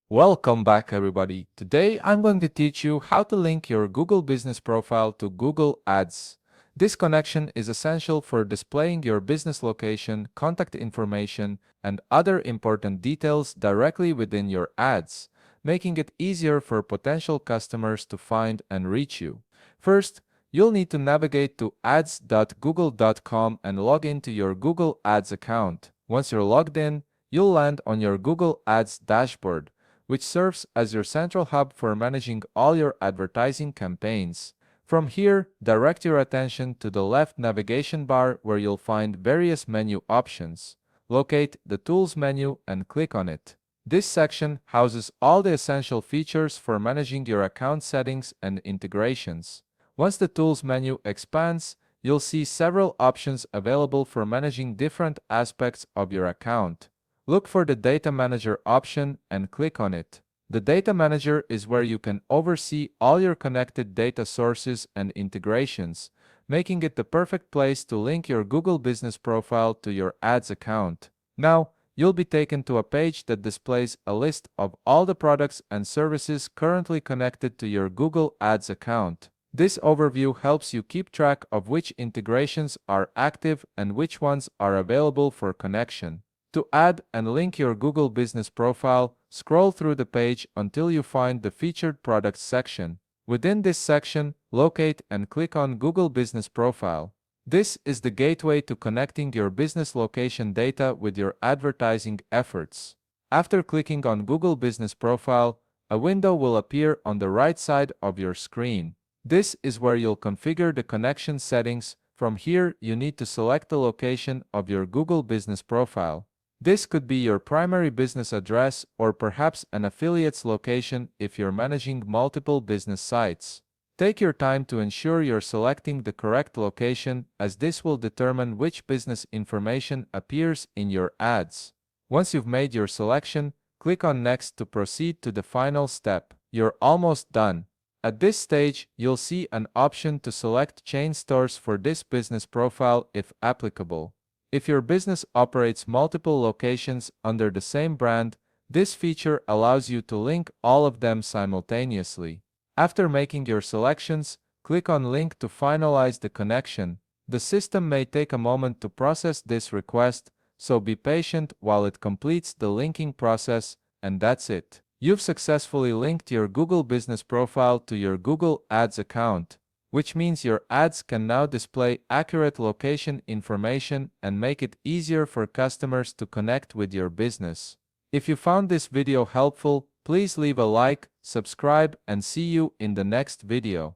Welcome back, everybody. Today, I'm going to teach you how to link your Google Business Profile to Google Ads. This connection is essential for displaying your business location, contact information, and other important details directly within your ads, making it easier for potential customers to find and reach you. First, you'll need to navigate to ads.google.com and log into your Google Ads account. Once you're logged in, you'll land on your Google Ads dashboard, which serves as your central hub for managing all your advertising campaigns. From here, direct your attention to the left navigation bar where you'll find various menu options. Locate the Tools menu and click on it. This section houses all the essential features for managing your account settings and integrations. Once the Tools menu expands, you'll see several options available for managing different aspects of your account. Look for the Data Manager option and click on it. The Data Manager is where you can oversee all your connected data sources and integrations, making it the perfect place to link your Google Business Profile to your ads account. Now, you'll be taken to a page that displays a list of all the products and services currently connected to your Google Ads account. This overview helps you keep track of which integrations are active and which ones are available for connection. To add and link your Google Business Profile, scroll through the page until you find the Featured Products section. Within this section, locate and click on Google Business Profile. This is the gateway to connecting your business location data with your advertising efforts. After clicking on Google Business Profile, a window will appear on the right side of your screen. This is where you'll configure the connection settings. From here, you need to select the location of your Google Business Profile. This could be your primary business address or perhaps an affiliate's location if you're managing multiple business sites. Take your time to ensure you're selecting the correct location, as this will determine which business information appears in your ads. Once you've made your selection, click on Next to proceed to the final step. You're almost done. At this stage, you'll see an option to select chain stores for this business profile if applicable. If your business operates multiple locations under the same brand, this feature allows you to link all of them simultaneously. After making your selections, click on Link to finalize the connection. The system may take a moment to process this request, so be patient while it completes the linking process, and that's it. You've successfully linked your Google Business Profile to your Google Ads account, which means your ads can now display accurate location information and make it easier for customers to connect with your business. If you found this video helpful, please leave a like, subscribe, and see you in the next video.